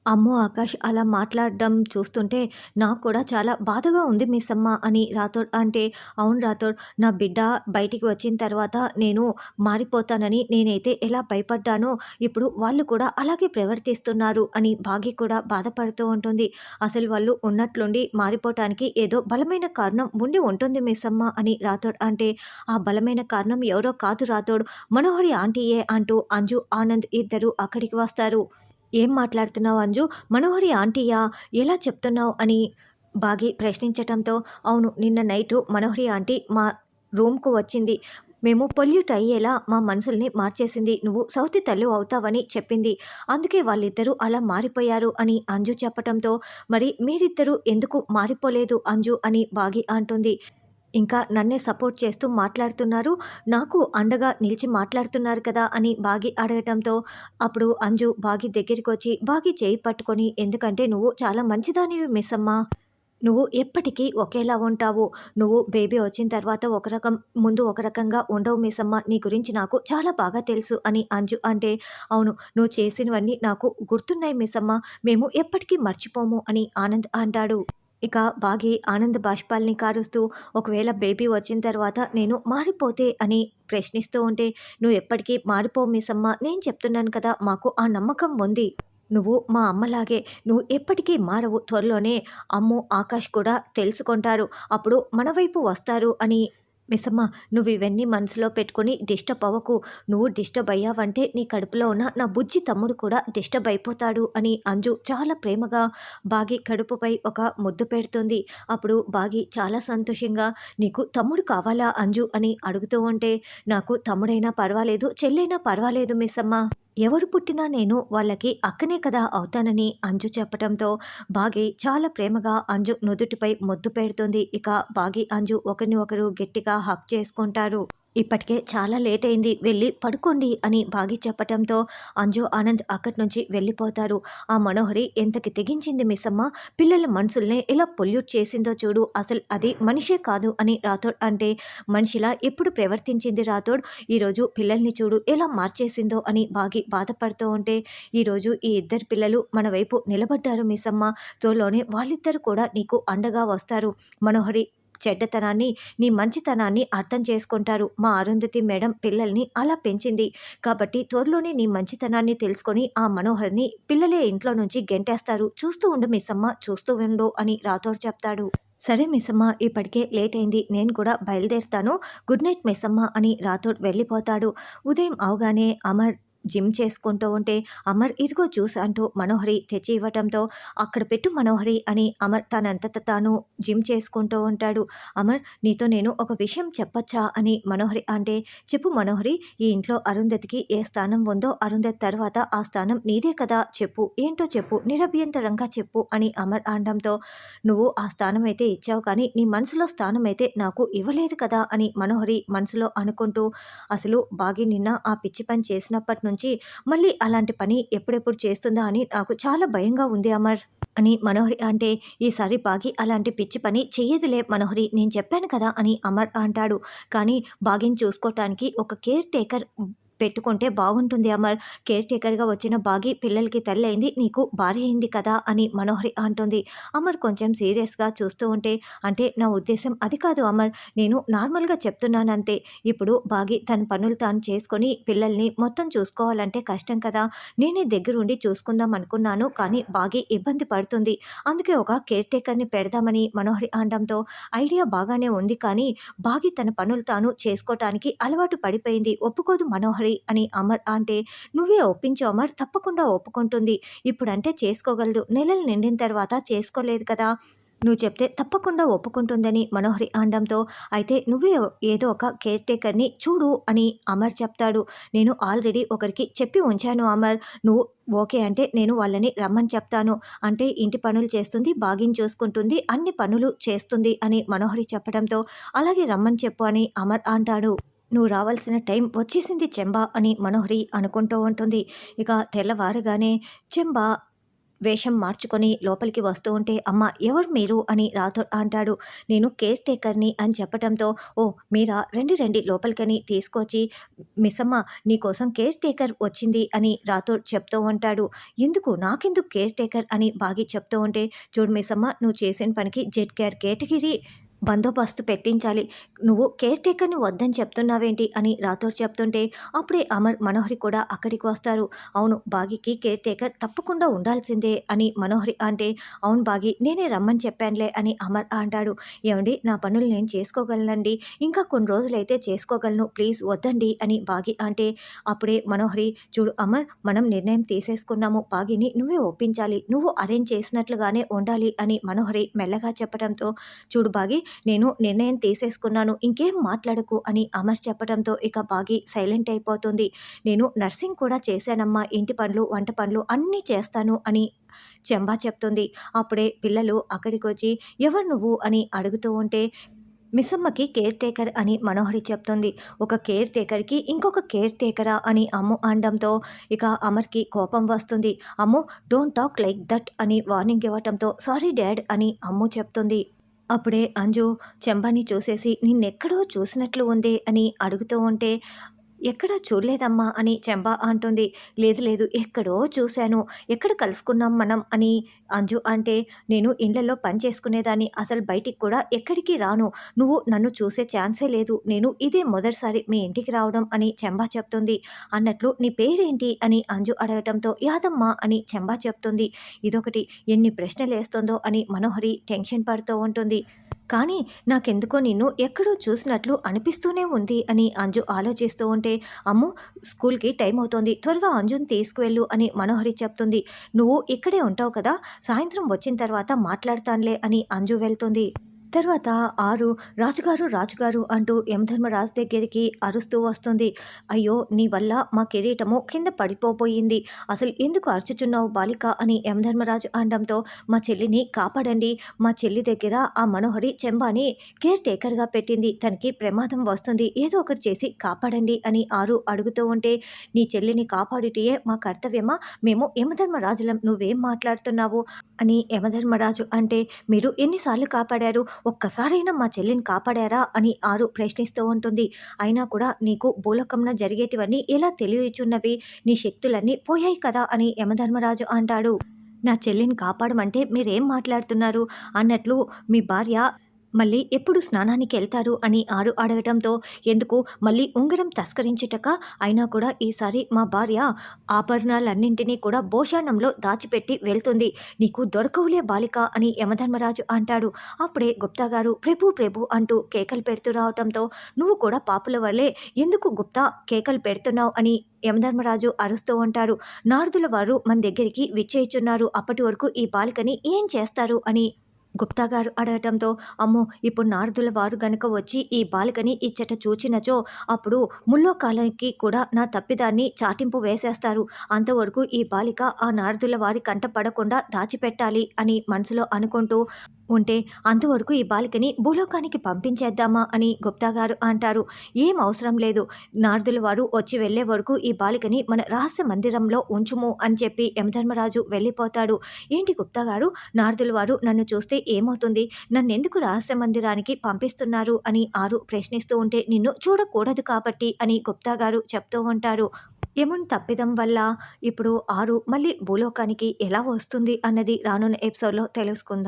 అమ్మో! ఆకాష్ అలా మాట్లాడడం చూస్తుంటే నాకు కూడా చాలా బాధగా ఉంది మిస్సమ్మ అని రాథోడ్ అంటే, అవును రాథోడ్, నా బిడ్డ బయటికి వచ్చిన తర్వాత నేను మారిపోతానని నేనైతే ఎలా భయపడ్డానో ఇప్పుడు వాళ్ళు కూడా అలాగే ప్రవర్తిస్తున్నారు అని భాగ్య కూడా బాధపడుతూ ఉంటుంది. అసలు వాళ్ళు ఉన్నట్లుండి మారిపోవటానికి ఏదో బలమైన కారణం ఉండి ఉంటుంది మిస్సమ్మ అని రాథోడ్ అంటే, ఆ బలమైన కారణం ఎవరో కాదు రాథోడ్, మనోహరి ఆంటీయే అంటూ అంజు, ఆనంద్ ఇద్దరు అక్కడికి వస్తారు. "ఏం మాట్లాడుతున్నావు అంజు? మనోహరి ఆంటీయా? ఎలా చెప్తున్నావు?" అని బాగి ప్రశ్నించటంతో, "అవును, నిన్న నైటు మనోహరి ఆంటీ మా రూమ్‌కు వచ్చింది. మేము పొల్యూట్ అయ్యేలా మా మనసుల్ని మార్చేసింది. నువ్వు సవతి తల్లివి అవుతావని చెప్పింది. అందుకే వాళ్ళిద్దరూ అలా మారిపోయారు" అని అంజు చెప్పటంతో, "మరి మీరిద్దరూ ఎందుకు మారిపోలేదు అంజు?" అని బాగి అంటుంది. ఇంకా నన్నే సపోర్ట్ చేస్తూ మాట్లాడుతున్నారు. నాకు అండగా నిలిచి మాట్లాడుతున్నారు కదా అని బాగి అడగటంతో, అప్పుడు అంజు బాగి దగ్గరికొచ్చి బాగి చేయి పట్టుకొని, "ఎందుకంటే నువ్వు చాలా మంచిదానివి మిస్సమ్మ. నువ్వు ఎప్పటికీ ఒకేలా ఉంటావు. నువ్వు బేబీ వచ్చిన తర్వాత ఒక రకం, ముందు ఒక రకంగా ఉండవు మిస్సమ్మ. నీ గురించి నాకు చాలా బాగా తెలుసు" అని అంజు అంటే, "అవును, నువ్వు చేసినవన్నీ నాకు గుర్తున్నాయి మిస్సమ్మ. మేము ఎప్పటికీ మర్చిపోము" అని ఆనంద్ అంటాడు. ఇక బాగి ఆనంద్ బాష్పాల్ని కారుస్తూ, "ఒకవేళ బేబీ వచ్చిన తర్వాత నేను మారిపోతే" అని ప్రశ్నిస్తూ ఉంటే, "నువ్వు ఎప్పటికీ మారిపోవు మిస్సమ్మ. నేను చెప్తున్నాను కదా, మాకు ఆ నమ్మకం ఉంది. నువ్వు మా అమ్మలాగే. నువ్వు ఎప్పటికీ మారవు. త్వరలోనే అమ్ము, ఆకాష్ కూడా తెలుసుకుంటారు. అప్పుడు మన వైపు వస్తారు" అని, "మిస్సమ్మ, నువ్వు ఇవన్నీ మనసులో పెట్టుకొని డిస్టర్బ్ అవ్వకు. నువ్వు డిస్టర్బ్ అయ్యావంటే నీ కడుపులో ఉన్న నా బుజ్జి తమ్ముడు కూడా డిస్టర్బ్ అయిపోతాడు" అని అంజు చాలా ప్రేమగా బాగి కడుపుపై ఒక ముద్దు పెడుతుంది. అప్పుడు బాగి చాలా సంతోషంగా, "నీకు తమ్ముడు కావాలా అంజు?" అని అడుగుతూ ఉంటే, "నాకు తమ్ముడైనా పర్వాలేదు, చెల్లైనా పర్వాలేదు మిస్సమ్మ. ఎవరు పుట్టినా నేను వాళ్ళకి అక్కనే కదా అవుతానని" అంజు చెప్పటంతో, బాగి చాలా ప్రేమగా అంజు నుదుటిపై ముద్దు పెడుతుంది. ఇక బాగి, అంజు ఒకరిని ఒకరు గట్టిగా హగ్ చేసుకుంటారు. "ఇప్పటికే చాలా లేట్ అయింది, వెళ్ళి పడుకోండి" అని బాగి చెప్పటంతో అంజు, ఆనంద్ అక్కడి నుంచి వెళ్ళిపోతారు. "ఆ మనోహరి ఎంతకి తెగించింది మిస్సమ్మ. పిల్లల మనసుల్ని ఎలా పొల్యూట్ చేసిందో చూడు. అసలు అది మనిషే కాదు" అని రాథోడ్ అంటే, "మనిషిలా ఎప్పుడు ప్రవర్తించింది రాథోడ్? ఈరోజు పిల్లల్ని చూడు ఎలా మార్చేసిందో" అని బాగి బాధపడుతూ ఉంటే, "ఈరోజు ఈ ఇద్దరు పిల్లలు మన వైపు నిలబడ్డారు మిస్సమ్మ. త్వరలోనే వాళ్ళిద్దరు కూడా నీకు అండగా వస్తారు. మనోహరి చెడ్డతనాన్ని, నీ మంచితనాన్ని అర్థం చేసుకుంటారు. మా అరుంధతి మేడం పిల్లల్ని అలా పెంచింది. కాబట్టి త్వరలోనే నీ మంచితనాన్ని తెలుసుకొని ఆ మనోహర్‌ని పిల్లలే ఇంట్లో నుంచి గెంటేస్తారు. చూస్తూ ఉండు మిస్సమ్మ, చూస్తూ ఉండు" అని రాథోడ్ చెప్తాడు. "సరే మిస్సమ్మ, ఇప్పటికే లేట్ అయింది. నేను కూడా బయలుదేరుతాను. గుడ్ నైట్ మిస్సమ్మ" అని రాథోడ్ వెళ్ళిపోతాడు. ఉదయం అవగానే అమర్ జిమ్ చేసుకుంటూ ఉంటే, "అమర్, ఇదిగో జ్యూస్" అంటూ మనోహరి తెచ్చి ఇవ్వటంతో, "అక్కడ పెట్టు మనోహరి" అని అమర్ తనంతట తాను జిమ్ చేసుకుంటూ ఉంటాడు. "అమర్, నీతో నేను ఒక విషయం చెప్పొచ్చా?" అని మనోహరి అంటే, "చెప్పు మనోహరి. ఈ ఇంట్లో అరుంధతికి ఏ స్థానం ఉందో అరుంధతి తర్వాత ఆ స్థానం నీదే కదా, చెప్పు. ఏంటో చెప్పు, నిరభ్యంతరంగా చెప్పు" అని అమర్ అనడంతో, "నువ్వు ఆ స్థానం అయితే ఇచ్చావు కానీ నీ మనసులో స్థానం అయితే నాకు ఇవ్వలేదు కదా" అని మనోహరి మనసులో అనుకుంటూ, "అసలు బాగి నిన్న ఆ పిచ్చి పని చేసినప్పటి నుంచి మళ్ళీ అలాంటి పని ఎప్పుడెప్పుడు చేస్తుందా అని నాకు చాలా భయంగా ఉంది అమర్" అని మనోహరి అంటే, "ఈసారి బాగి అలాంటి పిచ్చి పని చెయ్యదులే మనోహరి, నేను చెప్పాను కదా" అని అమర్ అంటాడు. "కానీ బాగిని చూసుకోవటానికి ఒక కేర్ టేకర్ పెట్టుకుంటే బాగుంటుంది అమర్. కేర్ టేకర్‌గా వచ్చిన బాగి పిల్లలకి తల్లయింది, నీకు భార్య అయింది కదా" అని మనోహరి అంటుంది. అమర్ కొంచెం సీరియస్‌గా చూస్తూ ఉంటే, "అంటే నా ఉద్దేశ్యం అది కాదు అమర్. నేను నార్మల్‌గా చెప్తున్నానంతే. ఇప్పుడు బాగి తన పనులు తాను చేసుకొని పిల్లల్ని మొత్తం చూసుకోవాలంటే కష్టం కదా. నేనే దగ్గరుండి చూసుకుందాం అనుకున్నాను. కానీ బాగి ఇబ్బంది పడుతుంది. అందుకే ఒక కేర్ టేకర్‌ని పెడదామని" మనోహరి అనడంతో, "ఐడియా బాగానే ఉంది కానీ బాగి తన పనులు తాను చేసుకోటానికి అలవాటు పడిపోయింది. ఒప్పుకోదు మనోహరి" అని అమర్ అంటే, "నువ్వే ఒప్పించు అమర్, తప్పకుండా ఒప్పుకుంటుంది. ఇప్పుడంటే చేసుకోగలదు. నెలలు నిండిన తర్వాత చేసుకోలేదు కదా. నువ్వు చెప్తే తప్పకుండా ఒప్పుకుంటుందని" మనోహరి అనడంతో, "అయితే నువ్వే ఏదో ఒక కేర్ టేకర్‌ని చూడు" అని అమర్ చెప్తాడు. "నేను ఆల్రెడీ ఒకరికి చెప్పి ఉంచాను అమర్. నువ్వు ఓకే అంటే నేను వాళ్ళని రమ్మని చెప్తాను. అంటే ఇంటి పనులు చేస్తుంది, బాగిని చూసుకుంటుంది, అన్ని పనులు చేస్తుంది" అని మనోహరి చెప్పడంతో, "అలాగే రమ్మని చెప్పు" అని అమర్ అంటాడు. "నువ్వు రావాల్సిన టైం వచ్చేసింది చెంబా" అని మనోహరి అనుకుంటూ ఉంటుంది. ఇక తెల్లవారగానే చెంబా వేషం మార్చుకొని లోపలికి వస్తూ ఉంటే, "అమ్మ ఎవరు మీరు?" అని రాథోడ్ అంటాడు. "నేను కేర్ టేకర్‌ని" అని చెప్పటంతో, "ఓహ్! మీరా? రండి రండి లోపలికని" తీసుకొచ్చి, "మిస్సమ్మ నీకోసం కేర్ టేకర్ వచ్చింది" అని రాథోడ్ చెప్తూ ఉంటాడు. "ఎందుకు? నాకెందుకు కేర్ టేకర్?" అని బాగి చెప్తూ ఉంటే, "చూడు మిస్సమ్మ నువ్వు చేసిన పనికి జెడ్ కేటగిరీ బందోబస్తు పెట్టించాలి. నువ్వు కేర్ టేకర్‌ని వద్దని చెప్తున్నావేంటి?" అని రాథోడ్ చెప్తుంటే, అప్పుడే అమర్, మనోహరి కూడా అక్కడికి వస్తారు. "అవును, బాగీకి కేర్ టేకర్ తప్పకుండా ఉండాల్సిందే" అని మనోహరి అంటే, "అవును బాగి, నేనే రమ్మని చెప్పానులే" అని అమర్ అంటాడు. "ఏవండీ, నా పనులు నేను చేసుకోగలనండి. ఇంకా కొన్ని రోజులైతే చేసుకోగలను. ప్లీజ్ వద్దండి" అని బాగి అంటే, అప్పుడే మనోహరి, "చూడు అమర్, మనం నిర్ణయం తీసేసుకున్నాము. బాగీని నువ్వే ఒప్పించాలి. నువ్వు అరేంజ్ చేసినట్లుగానే ఉండాలి" అని మనోహరి మెల్లగా చెప్పడంతో, "చూడు బాగి, నేను నిర్ణయం తీసేసుకున్నాను. ఇంకేం మాట్లాడకు" అని అమర్ చెప్పడంతో ఇక బాగి సైలెంట్ అయిపోతుంది. "నేను నర్సింగ్ కూడా చేశానమ్మా. ఇంటి పనులు, వంట పనులు అన్నీ చేస్తాను" అని చెంబా చెప్తుంది. అప్పుడే పిల్లలు అక్కడికొచ్చి, "ఎవరు నువ్వు?" అని అడుగుతూ ఉంటే, "మిస్సమ్మకి కేర్ టేకర్" అని మనోహరి చెప్తుంది. "ఒక కేర్ టేకర్‌కి ఇంకొక కేర్ టేకరా?" అని అమ్ము అనడంతో ఇక అమర్‌కి కోపం వస్తుంది. "అమ్ము, డోంట్ టాక్ లైక్ దట్" అని వార్నింగ్ ఇవ్వటంతో, "సారీ డాడ్" అని అమ్ము చెప్తుంది. అప్పుడే అంజు చెంబని చూసేసి, "నిన్నెక్కడో చూసినట్లు ఉందే" అని అడుగుతూ ఉంటే, "ఎక్కడా చూడలేదమ్మా" అని చెంబా అంటుంది. "లేదు లేదు, ఎక్కడో చూశాను. ఎక్కడ కలుసుకున్నాం మనం" అని అంజు అంటే, "నేను ఇళ్ళల్లో పని చేసుకునేదాన్ని. అసలు బయటికి కూడా ఎక్కడికి రాను. నువ్వు నన్ను చూసే ఛాన్సే లేదు. నేను ఇదే మొదటిసారి మీ ఇంటికి రావడం" అని చెంబా చెప్తుంది. "అన్నట్లు నీ పేరేంటి?" అని అంజు అడగటంతో, "యాదమ్మ" అని చెంబా చెప్తుంది. ఇదొకటి, ఎన్ని ప్రశ్నలేస్తోందో అని మనోహరి టెన్షన్ పడుతూ ఉంటుంది. కానీ నాకెందుకో నిన్ను ఎక్కడో చూసినట్లు అనిపిస్తూనే ఉంది అని అంజు ఆలోచిస్తూ ఉంటే, "అమ్ము, స్కూల్‌కి టైం అవుతోంది. త్వరగా అంజుని తీసుకువెళ్ళు" అని మనోహరి చెప్తుంది. "నువ్వు ఇక్కడే ఉంటావు కదా, సాయంత్రం వచ్చిన తర్వాత మాట్లాడతానులే" అని అంజు వెళ్తుంది. తర్వాత ఆరు, "రాజుగారు రాజుగారు" అంటూ యమధర్మరాజు దగ్గరికి అరుస్తూ వస్తుంది. "అయ్యో, నీ వల్ల మా కిరీటము కింద పడిపోబోయింది. అసలు ఎందుకు అరుచుచున్నావు బాలిక" అని యమధర్మరాజు అనడంతో, "మా చెల్లిని కాపాడండి. మా చెల్లి దగ్గర ఆ మనోహరి చెంబాని కేర్ టేకర్‌గా పెట్టింది. తనకి ప్రమాదం వస్తుంది. ఏదో ఒకటి చేసి కాపాడండి" అని ఆరు అడుగుతూ ఉంటే, "నీ చెల్లిని కాపాడుటయే మా కర్తవ్యమా? మేము యమధర్మరాజులం. నువ్వేం మాట్లాడుతున్నావు" అని యమధర్మరాజు అంటే, "మీరు ఎన్నిసార్లు కాపాడారు? ఒక్కసారైనా మా చెల్లిని కాపాడారా" అని ఆరు ప్రశ్నిస్తూ ఉంటుంది. "అయినా కూడా నీకు భూలోకంలో జరిగేటివన్నీ ఎలా తెలియచున్నవి? నీ శక్తులన్నీ పోయాయి కదా" అని యమధర్మరాజు అంటాడు. "నా చెల్లిని కాపాడమంటే మీరేం మాట్లాడుతున్నారు? అన్నట్లు మీ భార్య మళ్ళీ ఎప్పుడు స్నానానికెళ్తారు" అని ఆరు అడగటంతో, "ఎందుకు, మళ్ళీ ఉంగరం తస్కరించుటక? అయినా కూడా ఈసారి మా భార్య ఆభరణాలన్నింటినీ కూడా భోషాణంలో దాచిపెట్టి వెళ్తుంది. నీకు దొరకవులే బాలిక" అని యమధర్మరాజు అంటాడు. అప్పుడే గుప్తా గారు, "ప్రభు ప్రభు" అంటూ కేకలు పెడుతూ రావటంతో, "నువ్వు కూడా పాపుల వలె ఎందుకు గుప్తా కేకలు పెడుతున్నావు" అని యమధర్మరాజు అరుస్తూ ఉంటారు. "నారదుల వారు మన దగ్గరికి విచ్చేయుచున్నారు. అప్పటి వరకు ఈ బాలికని ఏం చేస్తారు" అని గుప్తా గారు అడగటంతో, "అమ్మో, ఇప్పుడు నారదుల వారు గనుక వచ్చి ఈ బాలికని ఇచ్చట చూచినచో, అప్పుడు ముల్లోకాలకి కూడా నా తప్పిదాన్ని చాటింపు వేసేస్తారు. అంతవరకు ఈ బాలిక ఆ నారదుల వారి కంట పడకుండా దాచిపెట్టాలి" అని మనసులో అనుకుంటూ ఉంటే, "అంతవరకు ఈ బాలికని భూలోకానికి పంపించేద్దామా" అని గుప్తా గారు అంటారు. "ఏం అవసరం లేదు. నారదుల వారు వచ్చి వెళ్ళే వరకు ఈ బాలికని మన రహస్య మందిరంలో ఉంచుము" అని చెప్పి యమధర్మరాజు వెళ్ళిపోతాడు. "ఏంటి గుప్తా గారు, నారదుల వారు నన్ను చూస్తే ఏమవుతుంది? నన్నెందుకు రహస్య మందిరానికి పంపిస్తున్నారు" అని ఆరు ప్రశ్నిస్తూ ఉంటే, "నిన్ను చూడకూడదు కాబట్టి" అని గుప్తా గారు చెప్తూ ఉంటారు. యమున్ తప్పిదం వల్ల ఇప్పుడు ఆరు మళ్ళీ భూలోకానికి ఎలా వస్తుంది అన్నది రానున్న ఎపిసోడ్‌లో తెలుసుకుందాం.